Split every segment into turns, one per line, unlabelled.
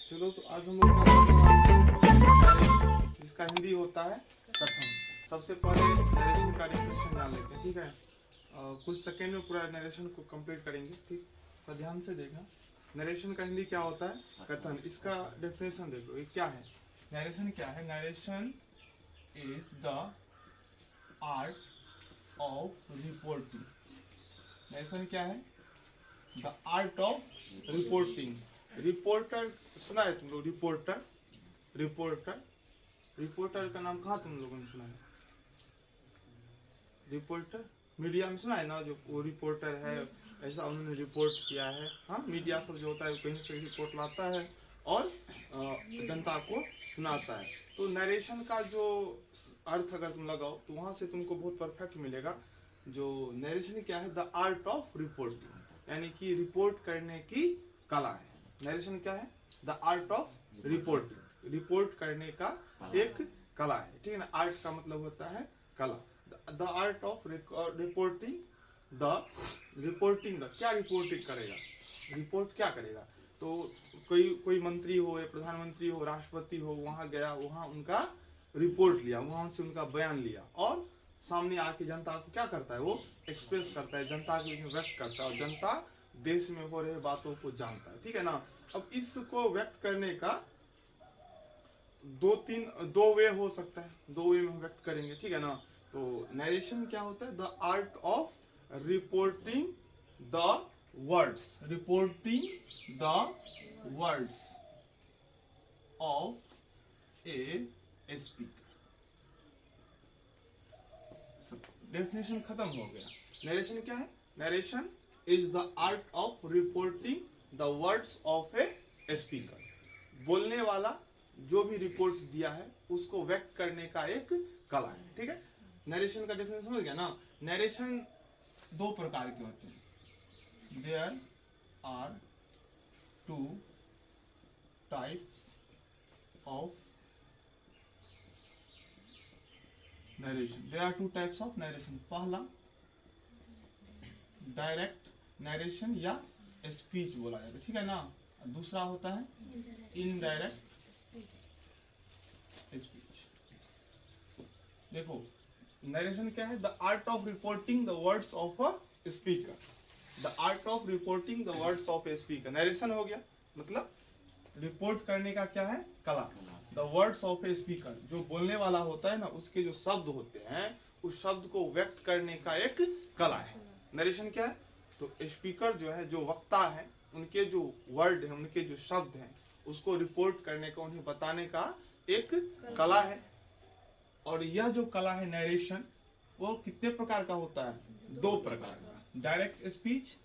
चलो तो आज हम लोग क्या नरेशन, जिसका हिंदी होता है कथन। सबसे पहले नरेशन का डेफिनेशन जान लेते हैं, ठीक है। कुछ सेकेंड में पूरा नरेशन को कंप्लीट करेंगे, ठीक। तो ध्यान से देखना, नरेशन का हिंदी क्या होता है, कथन। इसका डेफिनेशन देखो, ये क्या है, नरेशन क्या है। Narration is the art of reporting. Narration क्या है, the art of reporting. Reporter सुना है तुम लोग, रिपोर्टर। रिपोर्टर रिपोर्टर का नाम कहाँ तुम लोगों ने सुना है? रिपोर्टर मीडिया में सुना है ना, जो वो रिपोर्टर है, ऐसा उन्होंने रिपोर्ट किया है। हाँ, मीडिया सब जो होता है कहीं से रिपोर्ट लाता है और जनता को सुनाता है। तो नरेशन का जो अर्थ अगर तुम लगाओ तो वहां से तुमको बहुत परफेक्ट मिलेगा। जो नरेशन क्या है, द आर्ट ऑफ रिपोर्टिंग, यानी कि रिपोर्ट करने की कला है। नरेशन क्या है, the art of reporting, report करने का एक कला है, ठीक है ना। आर्ट का मतलब होता है कला। The art of reporting, the क्या रिपोर्टिंग करेगा, रिपोर्ट क्या करेगा। तो कोई मंत्री हो या प्रधानमंत्री हो, राष्ट्रपति हो, वहां गया, वहां उनका रिपोर्ट लिया, वहां से उनका बयान लिया और सामने आके जनता को क्या करता है, वो एक्सप्रेस करता है, जनता के व्यक्त करता है और जनता देश में हो रहे बातों को जानता है, ठीक है ना। अब इसको व्यक्त करने का दो वे हो सकता है, दो वे में हम व्यक्त करेंगे, ठीक है ना। तो नरेशन क्या होता है, the art of reporting the words, reporting the words of a speaker. Definition खत्म हो गया। नरेशन क्या है, narration is the art of reporting the words of a speaker. बोलने वाला जो भी रिपोर्ट दिया है उसको व्यक्त करने का एक कला है, ठीक है। नरेशन का डेफिनेशन समझ गया ना। नरेशन दो प्रकार के होते हैं। There are two types of narration. There are two types of narration. पहला डायरेक्ट नरेशन या स्पीच बोला जाता है, ठीक है ना। दूसरा होता है इनडायरेक्ट स्पीच। देखो नरेशन क्या है, the art of reporting the words of a speaker. The art of reporting the words of a speaker, narration हो गया, मतलब रिपोर्ट करने का क्या है, कला। The words of a speaker, जो बोलने वाला होता है ना, उसके जो शब्द होते हैं, उस शब्द को व्यक्त करने का एक कला है। नरेशन क्या है, तो स्पीकर जो है, जो वक्ता है, उनके जो वर्ड है, उनके जो शब्द हैं, उसको रिपोर्ट करने का, उन्हें बताने का एक कला है। और यह जो कला है नरेशन, वो कितने प्रकार का होता है, दो प्रकार का। Direct speech,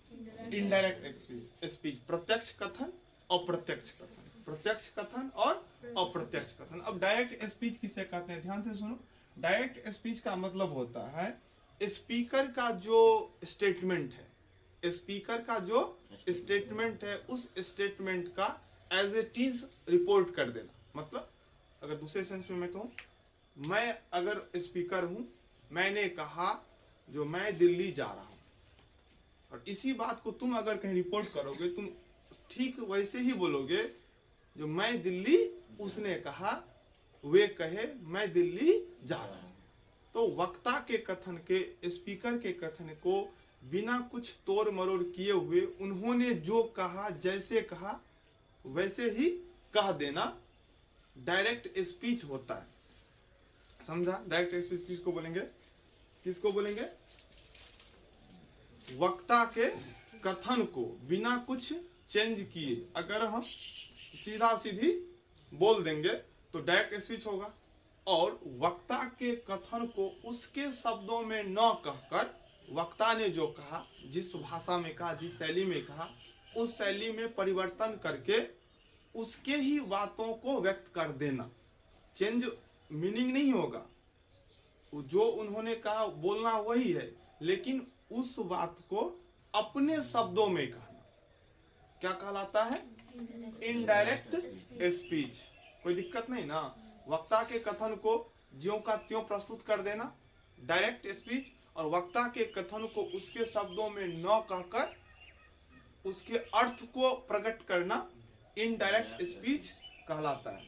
indirect speech. प्रत्यक्ष कथन, अप्रत्यक्ष कथन। प्रत्यक्ष कथन और अप्रत्यक्ष कथन। अब डायरेक्ट स्पीच किसे कहते हैं, ध्यान से सुनो। डायरेक्ट स्पीच का मतलब होता है स्पीकर का जो स्टेटमेंट है, स्पीकर का जो स्टेटमेंट है, उस स्टेटमेंट का एज इट इज रिपोर्ट कर देना। मतलब अगर दूसरे सेंस में मैं कहूं, मैं अगर स्पीकर हूं, मैंने कहा जो मैं दिल्ली जा रहा हूं, और इसी बात को तुम अगर कहीं रिपोर्ट करोगे, तुम ठीक वैसे ही बोलोगे जो मैं दिल्ली, उसने कहा, वे कहे, मैं दिल्ली जा रहा हूं। तो वक्ता के कथन के, स्पीकर के कथन को बिना कुछ तोड़ मरोड़ किए हुए उन्होंने जो कहा, जैसे कहा वैसे ही कह देना डायरेक्ट स्पीच होता है। समझा? डायरेक्ट स्पीच किसको बोलेंगे, किसको बोलेंगे, वक्ता के कथन को बिना कुछ चेंज किए अगर हम सीधा सीधी बोल देंगे तो डायरेक्ट स्पीच होगा। और वक्ता के कथन को उसके शब्दों में न कहकर, वक्ता ने जो कहा, जिस भाषा में कहा, जिस शैली में कहा, उस शैली में परिवर्तन करके उसके ही बातों को व्यक्त कर देना। चेंज मीनिंग नहीं होगा, जो उन्होंने कहा बोलना वही है, लेकिन उस बात को अपने शब्दों में कहना क्या कहलाता है, इनडायरेक्ट स्पीच। कोई दिक्कत नहीं ना। वक्ता के कथन को ज्यों का त्यों प्रस्तुत कर देना डायरेक्ट स्पीच, और वक्ता के कथन को उसके शब्दों में न कहकर उसके अर्थ को प्रकट करना इनडायरेक्ट स्पीच कहलाता है।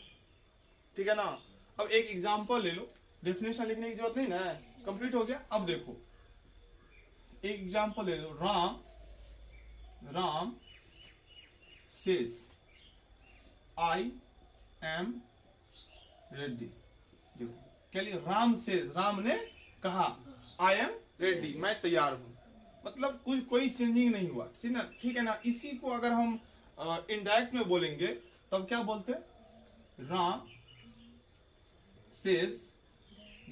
ठीक है ना। अब एक एग्जांपल ले लो, डेफिनेशन लिखने की जरूरत नहीं ना, कंप्लीट हो गया। अब देखो एक एग्जांपल ले लो, Ram says I am ready. देखो क्या लिया, राम सेज, राम ने कहा, आई एम रेडी, मैं तैयार हूं। मतलब कोई चेंजिंग नहीं हुआ, ठीक है ना। इसी को अगर हम इनडायरेक्ट में बोलेंगे तब क्या बोलते, राम सेज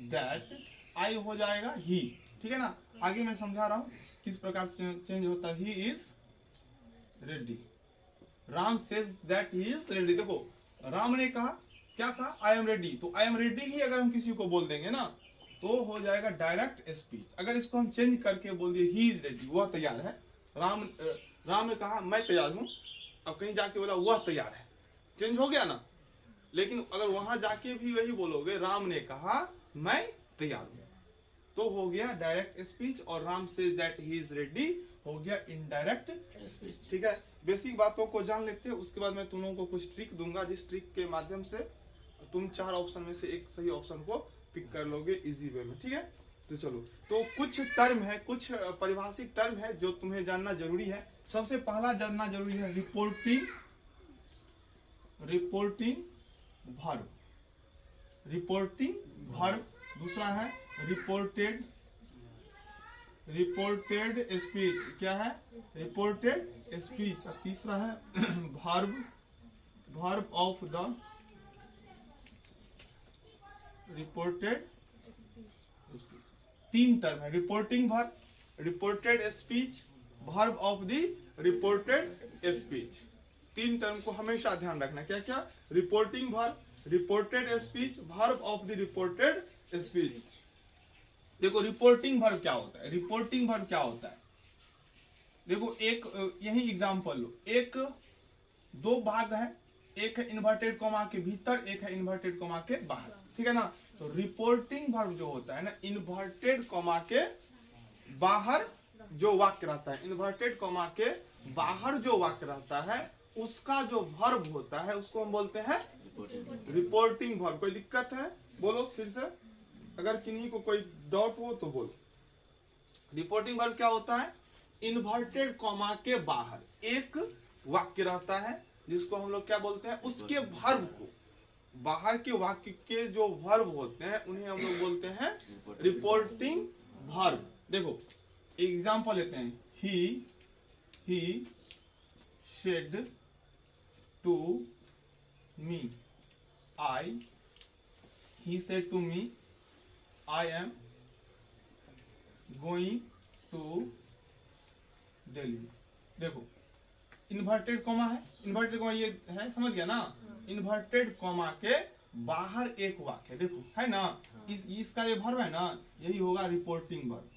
दैट, आई हो जाएगा ही। ठीक है ना। आगे मैं समझा रहा हूं किस प्रकार से चेंज होता है। He is ready, Ram says that he is ready. देखो राम ने कहा, क्या कहा, आई एम रेडी। तो आई एम रेडी ही अगर हम किसी को बोल देंगे ना तो हो जाएगा डायरेक्ट स्पीच। अगर इसको हम चेंज करके बोल दिए ही इज रेडी, वह तैयार है। राम ने कहा मैं तैयार हूं, अब कहीं जाके बोला वह तैयार है, चेंज हो गया ना। लेकिन अगर वहां जाके भी वही बोलोगे, राम ने कहा मैं तैयार हूं, तो हो गया डायरेक्ट स्पीच। और Ram says that he is ready हो गया इनडायरेक्ट स्पीच। ठीक है। बेसिक बातों को जान लेते हैं, उसके बाद मैं तुम लोगों को कुछ ट्रिक दूंगा, जिस ट्रिक के माध्यम से तुम 4 ऑप्शन में से एक सही ऑप्शन को पिक कर लोगे इजी वे में। ठीक है। तो चलो, तो कुछ टर्म है, कुछ परिभाषिक टर्म है जो तुम्हें जानना जरूरी है। सबसे पहला जानना जरूरी है रिपोर्टिंग वर्ब, रिपोर्टिंग वर्ब। दूसरा है रिपोर्टेड स्पीच, क्या है, रिपोर्टेड स्पीच। तीसरा है verb of the reported speech. 3 term है, reporting verb, reported speech, verb of the reported speech. 3 term को हमेशा ध्यान रखना। क्या क्या, reporting verb, reported speech, verb of the reported speech. देखो रिपोर्टिंग वर्ब क्या होता है, रिपोर्टिंग वर्ब क्या होता है। देखो एक यही एग्जांपल लो, एक 2 भाग है, एक है इन्वर्टेड कॉमा के भीतर, एक है इन्वर्टेड कॉमा के बाहर। ठीक है ना। तो रिपोर्टिंग वर्ब जो होता है ना, इन्वर्टेड कॉमा के बाहर जो वाक्य रहता है, इन्वर्टेड कॉमा के बाहर जो वाक्य रहता है, उसका जो वर्ब होता है उसको हम बोलते हैं रिपोर्टिंग वर्ब। कोई दिक्कत है बोलो फिर से, अगर किन्हीं को कोई डाउट हो तो बोलो। रिपोर्टिंग वर्ब क्या होता है, इन्वर्टेड कॉमा के बाहर एक वाक्य रहता है जिसको हम लोग क्या बोलते हैं, उसके वर्ब को, बाहर के वाक्य के जो वर्ब होते हैं उन्हें हम लोग बोलते हैं रिपोर्टिंग वर्ब। देखो एग्जांपल लेते हैं, ही said to me, he said to me, I am going to Delhi। देखो इन्वर्टेड कॉमा है, इन्वर्टेड कॉमा ये है, समझ गया ना। इन्वर्टेड कॉमा के बाहर एक वाक्य, देखो है ना, इसका ये वर्ब है ना, यही होगा reporting verb,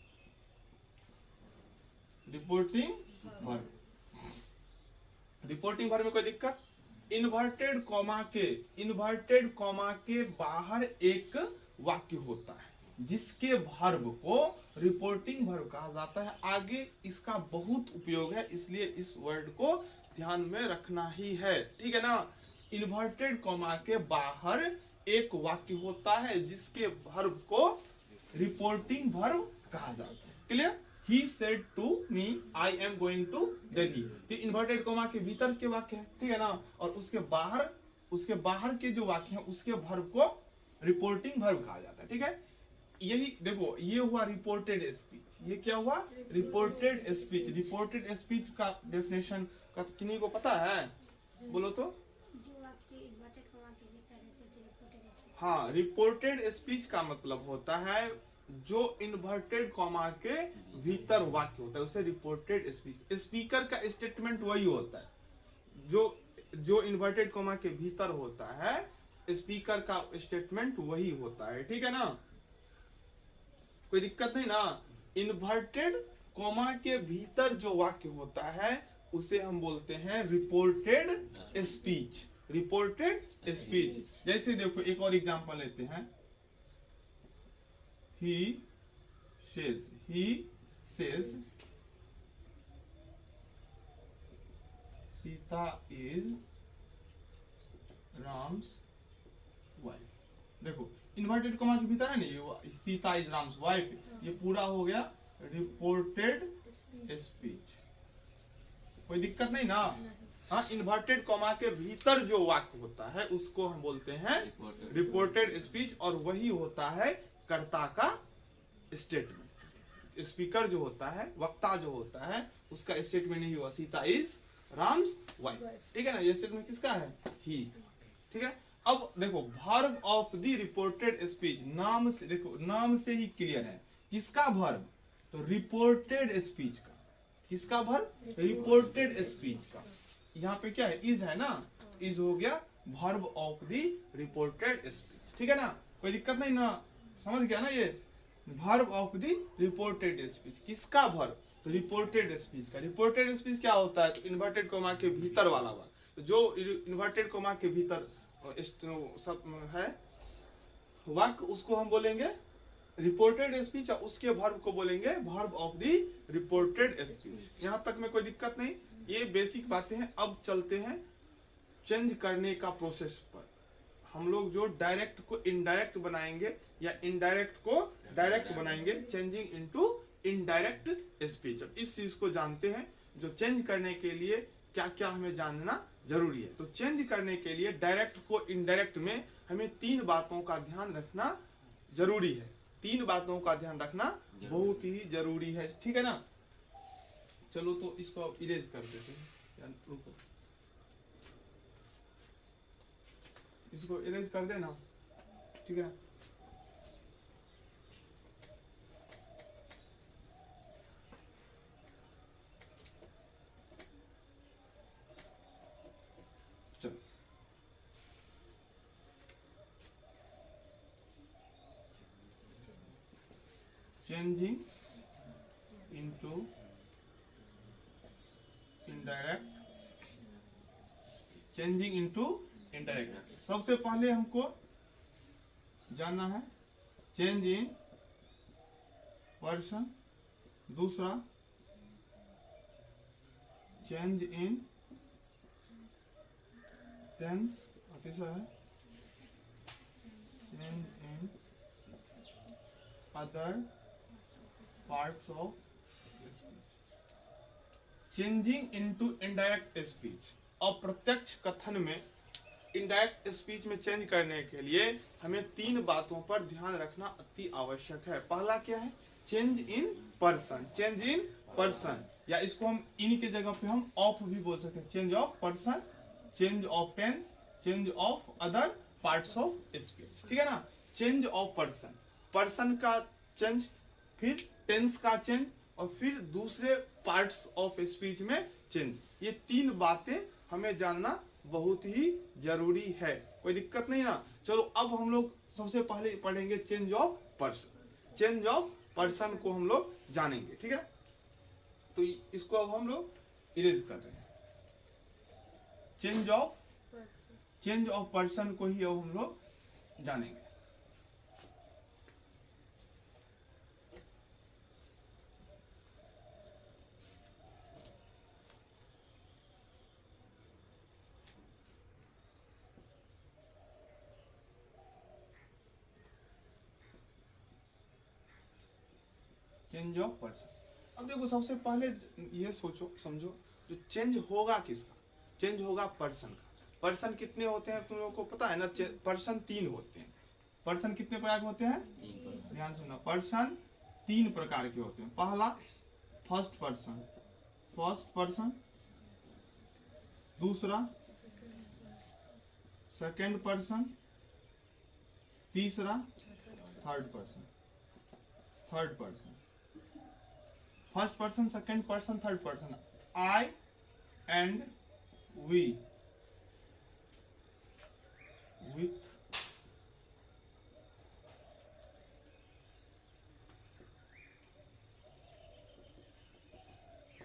reporting verb. Reporting verb में कोई दिक्कत, इन्वर्टेड कॉमा के बाहर एक वाक्य होता है जिसके वर्ब को रिपोर्टिंग वर्ब कहा जाता है। आगे इसका बहुत उपयोग है, इसलिए इस वर्ड को ध्यान में रखना ही है। ठीक है ना। इन्वर्टेड कॉमा के बाहर एक वाक्य होता है जिसके वर्ब को रिपोर्टिंग वर्ब कहा जाता है। Clear. He said to me, I am going to Delhi। तो इन्वर्टेड कॉमा के भीतर के वाक्य है, ठीक है ना। और उसके बाहर के जो वाक्य हैं उसके वर्ब को रिपोर्टिंग वर्ब कहा जाता है। ठीक है। यही देखो, ये हुआ रिपोर्टेड स्पीच। ये क्या हुआ, रिपोर्टेड स्पीच। रिपोर्टेड स्पीच का डेफिनेशन का किन्हीं को पता है, बोलो तो।
जो वाक्य इन्वर्टेड कॉमा के भीतर है तो उसे रिपोर्टेड स्पीच।
हाँ, रिपोर्टेड स्पीच का मतलब होता है जो इन्वर्टेड कॉमा के भीतर वाक्य होता है उसे रिपोर्टेड स्पीच। स्पीकर का स्टेटमेंट वही होता है जो इन्वर्टेड कॉमा के भीतर होता है, स्पीकर का स्टेटमेंट वही होता है। ठीक है ना। कोई दिक्कत नहीं ना। इन्वर्टेड कॉमा के भीतर जो वाक्य होता है उसे हम बोलते हैं रिपोर्टेड स्पीच, रिपोर्टेड स्पीच। जैसे देखो एक और एग्जांपल लेते हैं, he says Sita is Ram's wife. देखो इन्वर्टेड कॉमा के भीतर है ना ये सीता इज राम्स वाइफ, ये पूरा हो गया रिपोर्टेड स्पीच। कोई दिक्कत नहीं ना। हाँ, इन्वर्टेड कॉमा के भीतर जो वाक्य होता है उसको हम बोलते हैं रिपोर्टेड स्पीच, और वही होता है कर्ता का स्टेटमेंट। स्पीकर जो होता है, वक्ता जो होता है, उसका स्टेटमेंट नहीं हुआ सीता इज राम्स वाइफ, ठीक है ना। ये स्टेटमेंट किसका है? ही, ठीक है। अब देखो verb of the reported speech, नाम से देखो, नाम से ही क्लियर है किसका वर्ब, तो रिपोर्टेड स्पीच का। किसका वर्ब? रिपोर्टेड स्पीच का। यहाँ पे क्या है? इज है ना, इज हो गया verb of the reported speech, ठीक है ना। कोई दिक्कत नहीं ना, समझ गया ना। ये verb of the reported speech, किसका वर्ब? तो रिपोर्टेड स्पीच का। रिपोर्टेड स्पीच क्या होता है? तो इन्वर्टेड कोमा के भीतर वाला वर्ब, तो जो इन्वर्टेड कोमा के भीतर सब है वाक्य, उसको हम बोलेंगे रिपोर्टेड स्पीच, और उसके वर्ब को बोलेंगे verb of the reported speech. यहाँ तक में कोई दिक्कत नहीं, ये बेसिक बातें हैं। अब चलते हैं चेंज करने का प्रोसेस पर। हम लोग जो डायरेक्ट को इनडायरेक्ट बनाएंगे या इनडायरेक्ट को डायरेक्ट बनाएंगे, चेंजिंग इनटू इनडायरेक्ट स्पीच। अब इस चीज को जानते हैं, जो चेंज करने के लिए क्या क्या हमें जानना जरूरी है। तो चेंज करने के लिए डायरेक्ट को इनडायरेक्ट में हमें 3 बातों का ध्यान रखना जरूरी है। 3 बातों का ध्यान रखना बहुत ही जरूरी है, ठीक है ना। चलो तो इसको इरेज कर देते हैं, रुको, इसको इरेज कर देना, ठीक है। चलो changing into indirect, changing into indirect. सबसे पहले हमको जानना है चेंज इन पर्सन, दूसरा चेंज इन टेंस, और तीसरा है change in other parts of speech. Changing into indirect speech, अप्रत्यक्ष कथन में इनडायरेक्ट स्पीच में चेंज करने के लिए हमें 3 बातों पर ध्यान रखना अति आवश्यक है। पहला क्या है? Change in person. Change in person, या इसको हम इन के जगह पे हम ऑफ भी बोल सकते हैं। Change of person, change of tense, change of other parts of speech, ठीक है ना। चेंज ऑफ पर्सन, पर्सन का चेंज, फिर टेंस का चेंज, और फिर दूसरे पार्ट्स ऑफ स्पीच में चेंज। ये 3 बातें हमें जानना बहुत ही जरूरी है। कोई दिक्कत नहीं ना। चलो अब हम लोग सबसे पहले पढ़ेंगे change of person. Change of person को हम लोग जानेंगे, ठीक है। तो इसको अब हम लोग इरेज कर रहे हैं। चेंज ऑफ पर्सन को ही अब हम लोग जानेंगे। Change of person. अब देखो सबसे पहले ये सोचो समझो, जो चेंज होगा किसका? चेंज होगा पर्सन का। पर्सन कितने होते हैं तुम लोगों को पता है ना? पर्सन 3 होते हैं। पर्सन कितने प्रकार के होते हैं? ध्यान सुनना, पर्सन 3 प्रकार के होते हैं। पहला फर्स्ट पर्सन, दूसरा सेकंड पर्सन, तीसरा third person. First person, second person, third person. I and we, with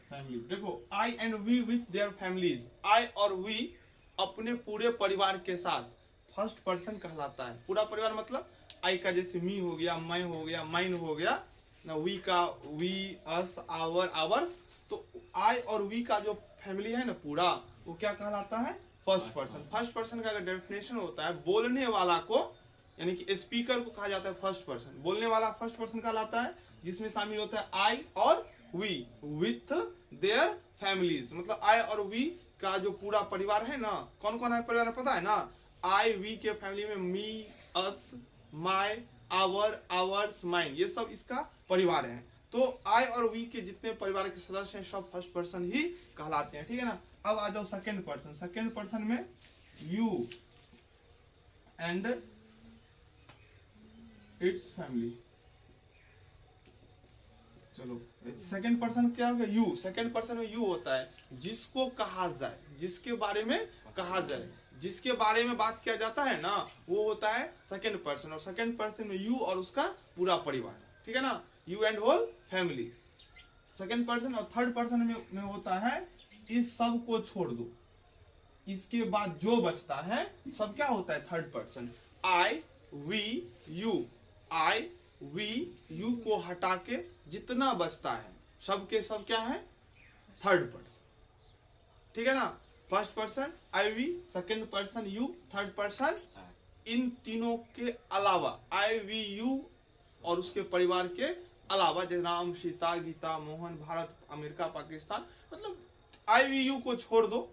family. देखो I and we with their families, I और वी अपने पूरे परिवार के साथ फर्स्ट पर्सन कहलाता है। पूरा परिवार मतलब आई का जैसे मी हो गया, मैं हो गया, माइन हो गया ना, वी का वी, अस, आवर, आवर्स। तो आई और वी का जो फैमिली है ना पूरा, वो क्या कहलाता है? First person. फर्स्ट पर्सन का अगर डेफिनेशन होता है बोलने वाला को, यानी कि स्पीकर को कहा जाता है फर्स्ट पर्सन। बोलने वाला फर्स्ट पर्सन कहलाता है, जिसमें शामिल होता है आई और वी विथ देयर फैमिलीज। मतलब आई और वी का जो पूरा परिवार है ना, कौन कौन है परिवार में पता है ना? आई वी के फैमिली में मी, अस, माय, आवर, आवर्स, माइन, ये सब इसका परिवार है। तो आई और वी के जितने परिवार के सदस्य हैं सब फर्स्ट पर्सन ही कहलाते हैं, ठीक है ना। अब आ जाओ सेकेंड पर्सन। सेकेंड पर्सन में यू एंड इट्स फैमिली। चलो सेकेंड पर्सन क्या हो गया? यू। सेकेंड पर्सन में यू होता है जिसको कहा जाए, जिसके बारे में कहा जाए, जिसके बारे में बात किया जाता है ना, वो होता है सेकेंड पर्सन। और सेकेंड पर्सन में यू और उसका पूरा परिवार, ठीक है ना, you and whole family, second person. और थर्ड पर्सन में होता है इस सब को छोड़ दो, इसके बाद जो बचता है सब क्या होता है? Third person. I we you, I we you को हटा के जितना बचता है सब के सब क्या है? थर्ड पर्सन, ठीक है ना। First person I we, second person you, third person इन तीनों के अलावा आई वी यू और उसके परिवार के अलावा, जैसे राम, सीता, गीता, मोहन, भारत, अमेरिका, पाकिस्तान, मतलब आई वी यू को छोड़ दो,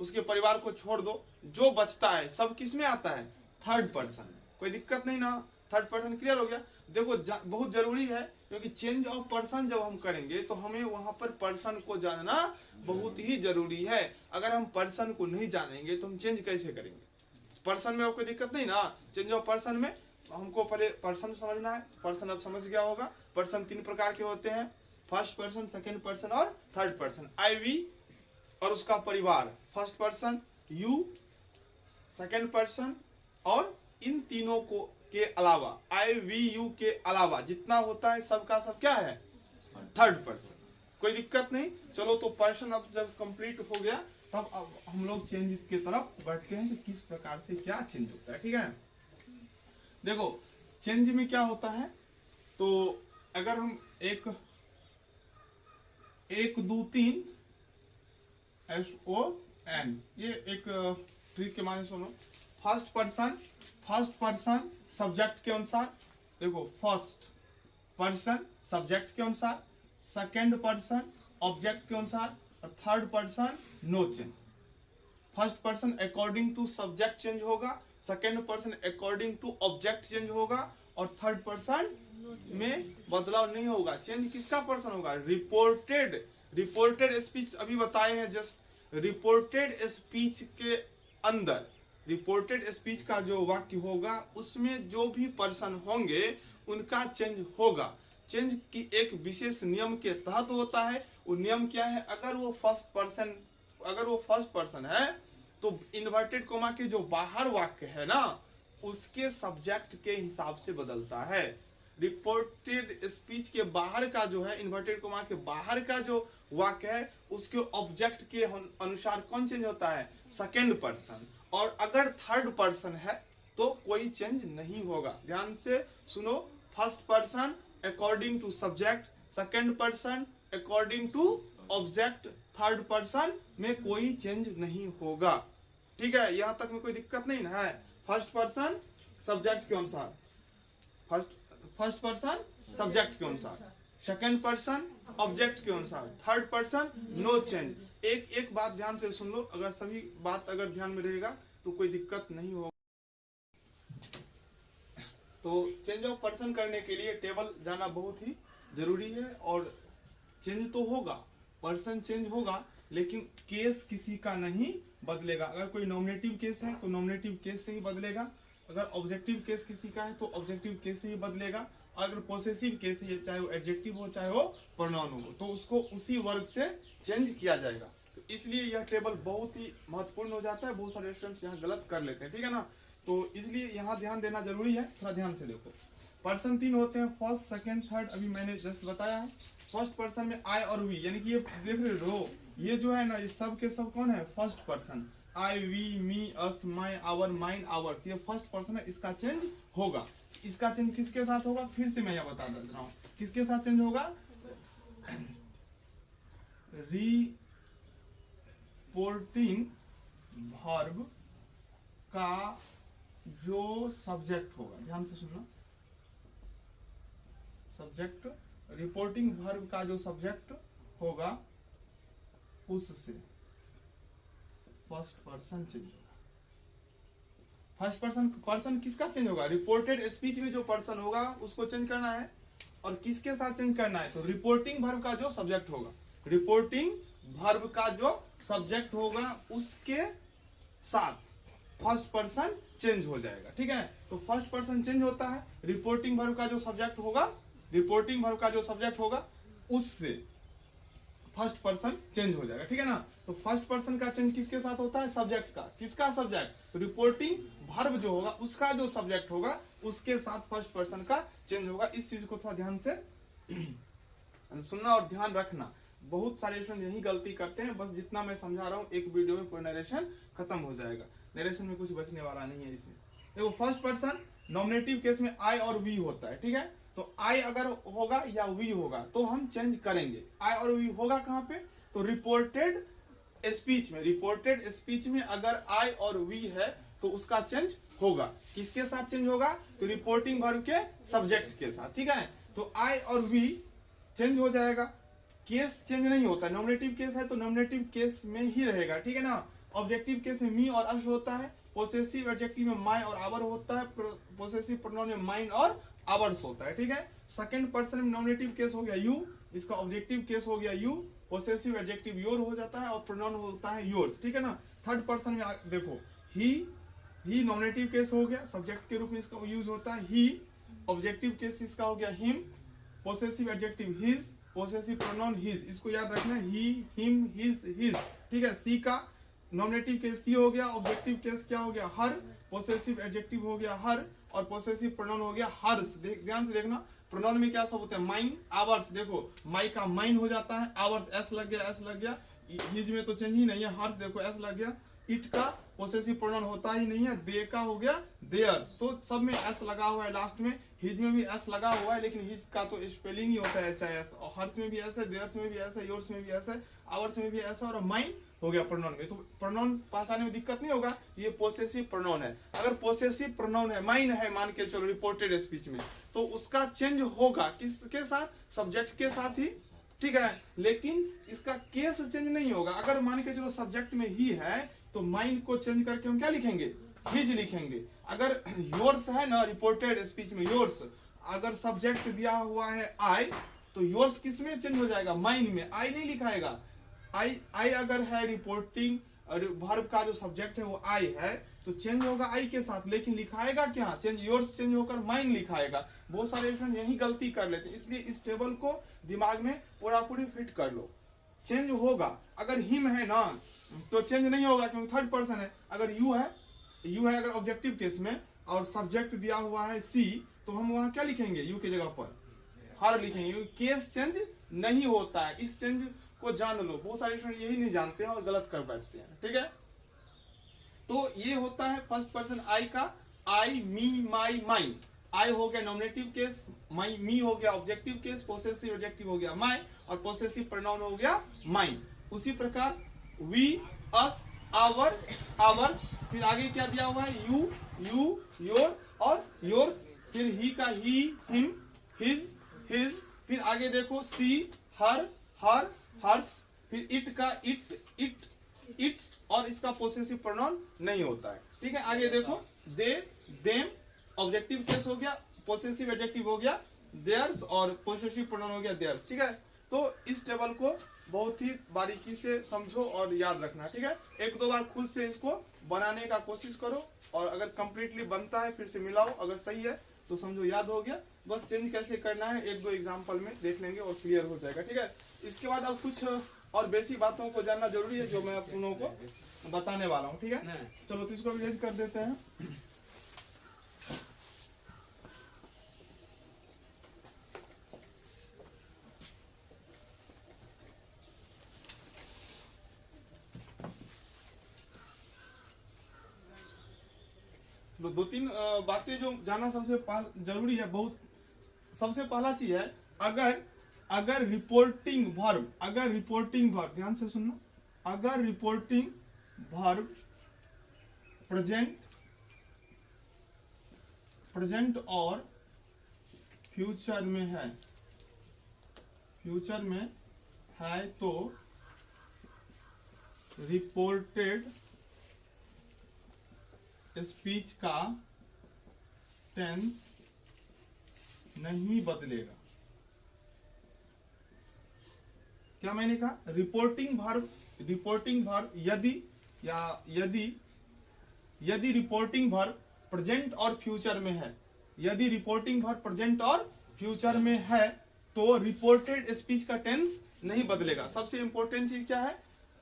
उसके परिवार को छोड़ दो, जो बचता है सब किस में आता है? Third person. कोई दिक्कत नहीं ना? थर्ड पर्सन क्लियर हो गया। देखो बहुत जरूरी है, क्योंकि चेंज ऑफ पर्सन जब हम करेंगे तो हमें वहां पर पर्सन को जानना बहुत ही जरूरी है। अगर हम पर्सन को नहीं जानेंगे तो हम चेंज कैसे करेंगे? पर्सन में कोई दिक्कत नहीं ना? चेंज ऑफ पर्सन में हमको पहले पर्सन समझना है। पर्सन अब समझ गया होगा। पर्सन तीन प्रकार के होते हैं, फर्स्ट पर्सन, सेकेंड पर्सन और थर्ड पर्सन। आई वी और उसका परिवार first person, you second person, और इन तीनों को के अलावा आई वी यू के अलावा जितना होता है सबका सब क्या है? Third person. कोई दिक्कत नहीं। चलो तो पर्सन अब जब कंप्लीट हो गया तब अब हम लोग चेंज की तरफ बढ़ते हैं कि किस प्रकार से क्या चेंज होता है, ठीक है। देखो चेंज में क्या होता है, तो अगर हम एक 2 3 SON ये एक ट्रिक के माध्यम से सुनो। फर्स्ट पर्सन सब्जेक्ट के अनुसार, देखो फर्स्ट पर्सन सब्जेक्ट के अनुसार, सेकेंड पर्सन ऑब्जेक्ट के अनुसार, और third person no change. First person according to subject change होगा, second person according to object change होगा, और थर्ड पर्सन में बदलाव नहीं होगा। चेंज किसका पर्सन होगा? रिपोर्टेड स्पीच अभी बताए हैं जस्ट। रिपोर्टेड स्पीच के अंदर, रिपोर्टेड स्पीच का जो वाक्य होगा उसमें जो भी पर्सन होंगे उनका चेंज होगा। चेंज की एक विशेष नियम के तहत होता है। वो नियम क्या है? अगर वो फर्स्ट पर्सन है तो इन्वर्टेड कोमा के जो बाहर वाक्य है ना उसके सब्जेक्ट के हिसाब से बदलता है। रिपोर्टेड स्पीच के बाहर का जो है, इन्वर्टेड कोमा के बाहर का जो वाक्य है उसके ऑब्जेक्ट के अनुसार कौन चेंज होता है? Second person. और अगर थर्ड पर्सन है तो कोई चेंज नहीं होगा। ध्यान से सुनो। First person according to subject, second person according to object, third person में कोई चेंज नहीं होगा, ठीक है। यहां तक में कोई दिक्कत नहीं है। फर्स्ट पर्सन सब्जेक्ट के अनुसार, फर्स्ट पर्सन सब्जेक्ट के अनुसार, सेकेंड पर्सन ऑब्जेक्ट के अनुसार, थर्ड पर्सन नो चेंज। एक बात ध्यान से सुन लो, अगर सभी बात अगर ध्यान में रहेगा तो कोई दिक्कत नहीं होगा। तो चेंज ऑफ पर्सन करने के लिए टेबल जाना बहुत ही जरूरी है। और चेंज तो होगा, पर्सन चेंज होगा, लेकिन केस किसी का नहीं बदलेगा। अगर कोई नॉमिनेटिव केस है तो नॉमिनेटिव केस से ही बदलेगा, अगर ऑब्जेक्टिव केस किसी का है तो ऑब्जेक्टिव केस से ही बदलेगा, अगर पोसेसिव केस है चाहे वो एडजेक्टिव हो चाहे वो प्रोनाउन हो तो उसको उसी वर्ग से चेंज किया जाएगा। तो इसलिए यह टेबल बहुत ही महत्वपूर्ण हो जाता है। बहुत सारे स्टूडेंट्स यहाँ गलत कर लेते हैं, ठीक है ना। तो इसलिए यहाँ ध्यान देना जरूरी है। थोड़ा ध्यान से देखो। पर्सन 3 होते हैं, फर्स्ट सेकेंड थर्ड, अभी मैंने जस्ट बताया है। फर्स्ट पर्सन में आई और वी, यानी कि ये देख रहे हो ये जो है ना ये सब के सब कौन है? First person. I we me us my our mine ours, ये फर्स्ट पर्सन है, इसका चेंज होगा। इसका चेंज किसके साथ होगा? फिर से मैं यह बता दे रहा हूँ किसके साथ चेंज होगा। रिपोर्टिंग वर्ब का जो सब्जेक्ट होगा, ध्यान से सुनना, सब्जेक्ट, रिपोर्टिंग वर्ब का जो सब्जेक्ट होगा उससे फर्स्ट पर्सन चेंज होगा। फर्स्ट पर्सन किसका चेंज होगा? रिपोर्टेड स्पीच में जो पर्सन होगा उसको चेंज करना है। और किसके साथ चेंज करना है? तो रिपोर्टिंग वर्ब का जो सब्जेक्ट होगा, रिपोर्टिंग वर्ब का जो सब्जेक्ट होगा उसके साथ फर्स्ट पर्सन चेंज हो जाएगा। ठीक है, तो फर्स्ट पर्सन चेंज होता है, रिपोर्टिंग वर्ब का जो सब्जेक्ट होगा, रिपोर्टिंग वर्ब का जो सब्जेक्ट होगा उससे फर्स्ट पर्सन चेंज हो जाएगा। ठीक है ना, तो फर्स्ट पर्सन का चेंज किसके साथ होता है? सब्जेक्ट का। किसका सब्जेक्ट? तो रिपोर्टिंग वर्ब जो होगा उसका जो सब्जेक्ट होगा उसके साथ फर्स्ट पर्सन का चेंज होगा। इस चीज को थोड़ा ध्यान से सुनना और ध्यान रखना। बहुत सारे स्टूडेंट यही गलती करते हैं, बस जितना मैं समझा रहा हूँ एक वीडियो में पूरा नरेशन खत्म हो जाएगा, नरेशन में कुछ बचने वाला नहीं है इसमें। देखो फर्स्ट पर्सन नॉमिनेटिव केस में आई और वी होता है। ठीक है, तो आई अगर होगा या वी होगा तो हम चेंज करेंगे। आई और वी होगा कहाँ पे? तो रिपोर्टेड स्पीच में। रिपोर्टेड स्पीच में अगर आई और वी है तो उसका चेंज होगा। किसके साथ चेंज होगा? तो रिपोर्टिंग वर्ब के सब्जेक्ट के साथ। ठीक है, तो आई और वी चेंज हो जाएगा। केस चेंज नहीं होता, नॉमिनेटिव केस है तो नॉमिनेटिव केस में ही रहेगा। ठीक है ना, ऑब्जेक्टिव केस में मी और अस होता है, पोसेसिव एडजेक्टिव में माई और आवर होता है, पोसेसिव प्रोनाउन में माइन और आवर्स होता है। ठीक है, सेकंड पर्सन में नॉमिनेटिव केस हो गया यू, इसका ऑब्जेक्टिव केस हो गया यू, पोसेसिव एडजेक्टिव योर हो जाता है और प्रोनाउन होता है योर्स। ठीक है ना, थर्ड पर्सन में देखो ही नॉमिनेटिव केस हो गया, सब्जेक्ट के रूप में इसका यूज होता है ही, ऑब्जेक्टिव केस इसका हो गया him, possessive adjective his, possessive pronoun his, इसको याद रखना, ही हिम हिज हिज। ठीक है, सी का नॉमिनेटिव केस सी हो गया, ऑब्जेक्टिव केस क्या हो गया? हर, पोसेसिव एडजेक्टिव हो गया हर और पोसेसिव प्रोनाउन हो गया हर्स। ध्यान से देखना, प्रोनाउन में क्या सब होता है? Mine, hours. देखो माई का माइन हो जाता है, आवर्स एस लग गया, एस लग गया, हिज में तो चेंज ही नहीं है, हर्स देखो एस लग गया, इट का पोसेसिव प्रोनाउन होता ही नहीं है, दे का हो गया देयर्स, तो सब में एस लगा हुआ है लास्ट में, हिज में भी एस लगा हुआ है लेकिन हिज का तो स्पेलिंग ही होता है एच-आई-एस, और हर्स में भी एस है, देयर्स में भी एस है, योर्स में भी एस है, आवर्स में भी एस है और माइन हो गया प्रोनाउन में। तो प्रोनाउन पहचानने में दिक्कत नहीं होगा, ये पोसेसिव प्रोनाउन है। अगर पोसेसिव प्रोनाउन है, माइन है मान के चलो रिपोर्टेड स्पीच में, तो उसका चेंज होगा किसके साथ? सब्जेक्ट के साथ ही। ठीक है, लेकिन इसका केस चेंज नहीं होगा। अगर मान के चलो सब्जेक्ट में ही है तो माइन को चेंज करके हम क्या लिखेंगे? हिज लिखेंगे। अगर योर्स है ना रिपोर्टेड स्पीच में, योर्स, अगर सब्जेक्ट दिया हुआ है आई तो योर्स किस में चेंज हो जाएगा? माइन में। आई नहीं लिखाएगा। आई अगर है रिपोर्टिंग वर्ब का जो सब्जेक्ट है वो आई है तो चेंज होगा आई के साथ, लेकिन लिखाएगा क्या? चेंज योर्स चेंज होकर माइन लिखाएगा। बहुत सारे स्टूडेंट यही गलती कर लेते हैं, इसलिए इस टेबल को दिमाग में पूरी फिट कर लो। चेंज होगा, अगर हिम है ना तो चेंज नहीं होगा क्योंकि थर्ड पर्सन है। अगर यू है अगर ऑब्जेक्टिव केस में और सब्जेक्ट दिया हुआ है सी तो हम वहां क्या लिखेंगे? यू की जगह पर हर लिखेंगे, क्योंकि केस चेंज नहीं होता है। इस चेंज को जान लो, बहुत सारे स्टूडेंट यही नहीं जानते हैं और गलत कर बैठते हैं। ठीक है, तो ये होता है फर्स्ट पर्सन आई का, आई मी माई माइन। आई हो गया नॉमिनेटिव केस, माई मी हो गया ऑब्जेक्टिव केस, पोसेसिव एडजेक्टिव हो गया माई और पोसेसिव प्रोनाउन हो गया माइन। उसी प्रकार वी, अस, आवर, आवर, फिर आगे क्या दिया हुआ है? यू, योर और योर्स, फिर ही का ही, हिम, हिज, फिर आगे देखो सी, हर, हर्स, फिर इट का इट्स और इसका पोसेसिव प्रोनाउन नहीं होता है। ठीक है, आगे देखो दे, देम, ऑब्जेक्टिव केस हो गया, पोसेसिव एडजेक्टिव हो गया देयर्स और पोसेसिव प्रोनाउन हो गया देयर्स। ठीक है, तो इस टेबल को बहुत ही बारीकी से समझो और याद रखना। ठीक है, एक दो बार खुद से इसको बनाने का कोशिश करो और अगर कंप्लीटली बनता है फिर से मिलाओ, अगर सही है तो समझो याद हो गया। बस चेंज कैसे करना है एक दो एग्जाम्पल में देख लेंगे और क्लियर हो जाएगा। ठीक है, इसके बाद अब कुछ और बेसिक बातों को जानना जरूरी है जो मैं आप लोगों को बताने वाला हूँ। ठीक है, चलो तो इसको विलेज कर देते हैं। तो दो तीन बातें जो जानना सबसे जरूरी है, बहुत सबसे पहला चीज है, अगर रिपोर्टिंग वर्ब, ध्यान से सुनना, अगर रिपोर्टिंग वर्ब प्रेजेंट और फ्यूचर में है, तो रिपोर्टेड स्पीच का टेंस नहीं बदलेगा। क्या मैंने कहा? रिपोर्टिंग वर्ब यदि रिपोर्टिंग वर्ब प्रेजेंट और फ्यूचर में है, यदि रिपोर्टिंग वर्ब प्रेजेंट और फ्यूचर में है तो रिपोर्टेड स्पीच का टेंस नहीं बदलेगा। सबसे इंपॉर्टेंट चीज क्या है?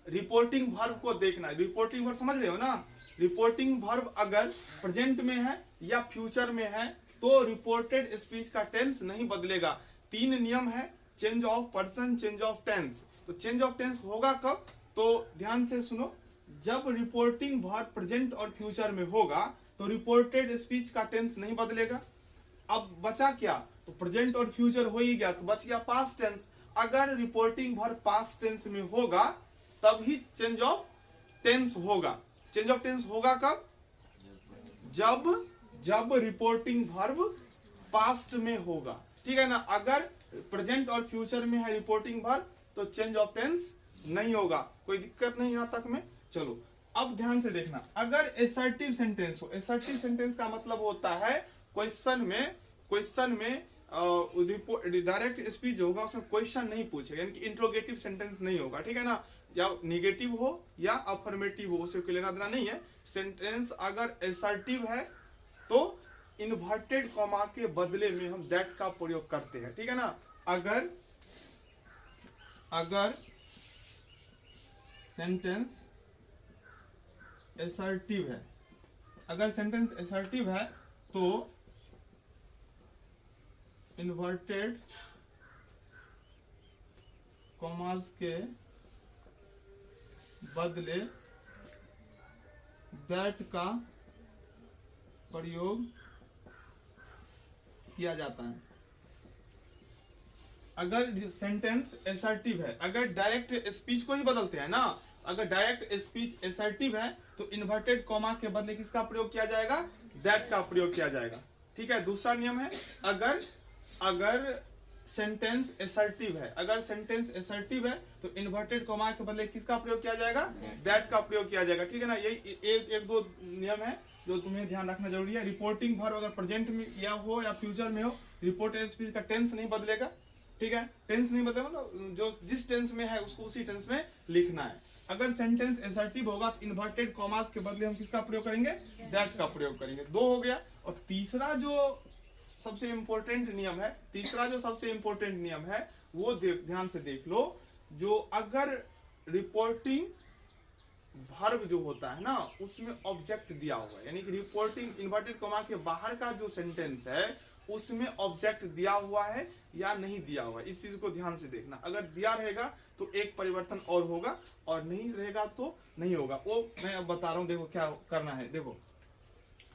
रिपोर्टिंग वर्ब को देखना। रिपोर्टिंग वर्ब समझ रहे हो ना? रिपोर्टिंग वर्ब अगर प्रेजेंट में है या फ्यूचर में है तो रिपोर्टेड स्पीच का टेंस नहीं बदलेगा। 3 नियम है, change of person, change of tense. तो चेंज ऑफ टेंस होगा कब? तो ध्यान से सुनो, जब रिपोर्टिंग वर्ब प्रेजेंट और फ्यूचर में होगा तो रिपोर्टेड स्पीच का टेंस नहीं बदलेगा। अब बचा क्या? तो प्रेजेंट और फ्यूचर हो ही गया, तो बच गया पास्ट टेंस। अगर रिपोर्टिंग वर्ब पास्ट टेंस में होगा तभी चेंज ऑफ टेंस होगा। चेंज ऑफ टेंस होगा कब? जब रिपोर्टिंग वर्ब पास्ट में होगा, ठीक है ना? अगर प्रेजेंट और फ्यूचर में है रिपोर्टिंग वर्ब तो चेंज ऑफ टेंस नहीं होगा। कोई दिक्कत नहीं यहां तक में? चलो अब ध्यान से देखना, अगर एसर्टिव सेंटेंस हो, एसर्टिव सेंटेंस का मतलब होता है क्वेश्चन में डायरेक्ट स्पीच होगा, उसमें क्वेश्चन नहीं पूछेगा, यानी कि इंट्रोगेटिव सेंटेंस नहीं होगा, ठीक है ना? या निगेटिव हो या अफर्मेटिव हो, उसे कोई लेना देना नहीं है। सेंटेंस अगर एसर्टिव है तो इन्वर्टेड कॉमा के बदले में हम दैट का प्रयोग करते हैं, ठीक है ना? अगर सेंटेंस एसर्टिव है, अगर सेंटेंस एसर्टिव है तो इन्वर्टेड कॉमास के बदले दैट का प्रयोग किया जाता है। अगर सेंटेंस एसर्टिव है, अगर डायरेक्ट स्पीच को ही बदलते हैं ना, अगर डायरेक्ट स्पीच एसर्टिव है तो इन्वर्टेड कॉमा के बदले किसका प्रयोग किया जाएगा? दैट का प्रयोग किया जाएगा, ठीक है? दूसरा नियम है, अगर सेंटेंस एसर्टिव है, अगर सेंटेंस एसर्टिव है तो इन्वर्टेड कॉमा के बदले किसका प्रयोग किया जाएगा? दैट का प्रयोग किया जाएगा, ठीक है ना? यही एक दो नियम है जो तुम्हें ध्यान रखना जरूरी है। रिपोर्टिंग वर्ब अगर प्रेजेंट में या हो या फ्यूचर में हो, रिपोर्टेड स्पीच का टेंस नहीं बदलेगा, ठीक है? टेंस नहीं बदलेगा, मतलब जो जिस टेंस में है उसको उसी टेंस में लिखना है। अगर सेंटेंस एसर्टिव होगा तो इन्वर्टेड कॉमास के बदले हम किसका प्रयोग करेंगे? दैट का प्रयोग करेंगे। 2 हो गया। और तीसरा जो सबसे इंपॉर्टेंट नियम है वो ध्यान से देख लो, जो अगर रिपोर्टिंग वर्ब जो होता है ना उसमें ऑब्जेक्ट दिया हुआ है, यानी कि रिपोर्टिंग इन्वर्टेड कॉमा के बाहर का जो सेंटेंस है उसमें ऑब्जेक्ट दिया हुआ है या नहीं दिया हुआ है, इस चीज को ध्यान से देखना। अगर दिया रहेगा तो एक परिवर्तन और होगा और नहीं रहेगा तो नहीं होगा। वो मैं अब बता रहा हूं, देखो क्या करना है। देखो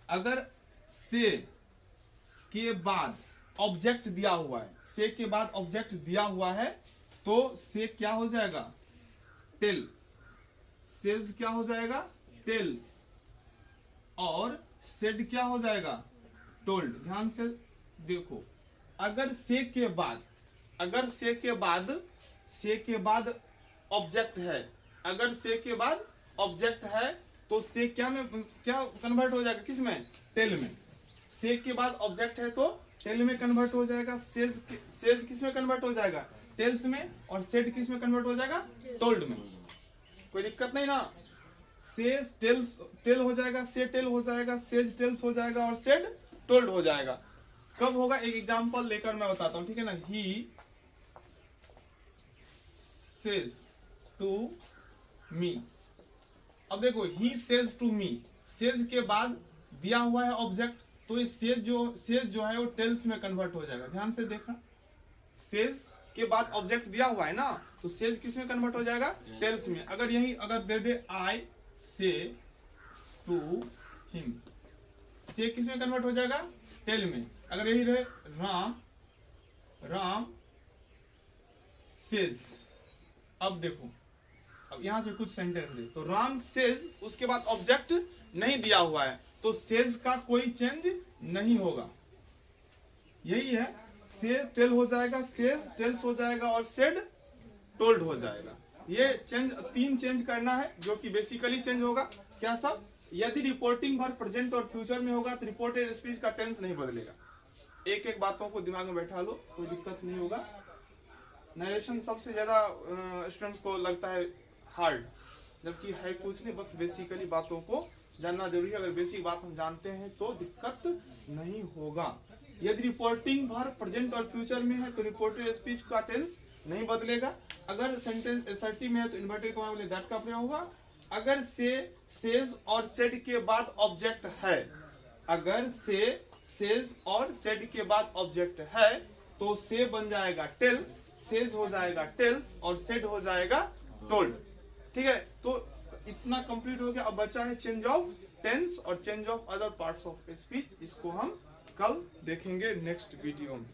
अगर से के बाद ऑब्जेक्ट दिया हुआ है, से के बाद ऑब्जेक्ट दिया हुआ है तो से क्या हो जाएगा? टेल। सेज क्या हो जाएगा? टेल्स। और सेड क्या हो जाएगा? टोल्ड। ध्यान से देखो, अगर से के बाद ऑब्जेक्ट है, अगर से के बाद ऑब्जेक्ट है तो से क्या कन्वर्ट हो जाएगा? किस में? टेल में। से के बाद ऑब्जेक्ट है तो टेल में कन्वर्ट हो जाएगा। सेज किस में कन्वर्ट हो जाएगा? टेल्स में। और सेड किस में कन्वर्ट हो जाएगा? टोल्ड में। कोई दिक्कत नहीं ना? सेज टेल हो जाएगा, से टेल हो जाएगा, सेज टेल्स हो जाएगा और सेड टोल्ड हो जाएगा। कब होगा? एक एग्जांपल लेकर मैं बताता हूं, ठीक है ना? He says to me. अब देखो, he says to me, says के बाद दिया हुआ है ऑब्जेक्ट तो ये सेज जो है वो टेल्स में कन्वर्ट हो जाएगा। ध्यान से देखना, सेज के बाद ऑब्जेक्ट दिया हुआ है ना तो सेज किस में कन्वर्ट हो जाएगा? टेल्स में। अगर दे दे आई से टू हिम, से किस में कन्वर्ट हो जाएगा? टेल में। अगर यही रहे राम सेज, अब देखो, अब यहां से कुछ सेंटेंस दे तो राम सेज, उसके बाद ऑब्जेक्ट नहीं दिया हुआ है तो सेज का कोई चेंज नहीं होगा। यही है, से टेल हो जाएगा, सेज टेल्स हो जाएगा और सेड टोल्ड हो जाएगा। ये चेंज 3 चेंज करना है जो कि बेसिकली चेंज होगा। क्या सब? यदि रिपोर्टिंग वर्ब प्रेजेंट और फ्यूचर में होगा तो रिपोर्टेड स्पीच का टेंस नहीं बदलेगा। एक एक बातों को दिमाग में बैठा लो, कोई दिक्कत नहीं होगा। नरेशन सबसे ज्यादा स्टूडेंट्स को लगता है हार्ड, जबकि है कुछ नहीं, बस बेसिकली बातों को जानना जरूरी है। अगर बेसिक बात हम जानते हैं तो दिक्कत नहीं होगा। यदि रिपोर्टिंग वर्ब प्रेजेंट और फ्यूचर में है तो रिपोर्टेड स्पीच का टेंस नहीं बदलेगा। अगर सेंटेंस असर्टिव में है तो इन्वर्टेड कॉमा में दैट का प्रयोग होगा। अगर से, सेज और सेड के बाद ऑब्जेक्ट है, अगर से, सेज और सेड के बाद ऑब्जेक्ट है तो से बन जाएगा टेल, सेज हो जाएगा टेल्स और सेड हो जाएगा टोल्ड। ठीक है, तो इतना कंप्लीट हो गया। अब बचा है चेंज ऑफ टेंस और change of other parts of speech. इसको हम कल देखेंगे नेक्स्ट वीडियो में।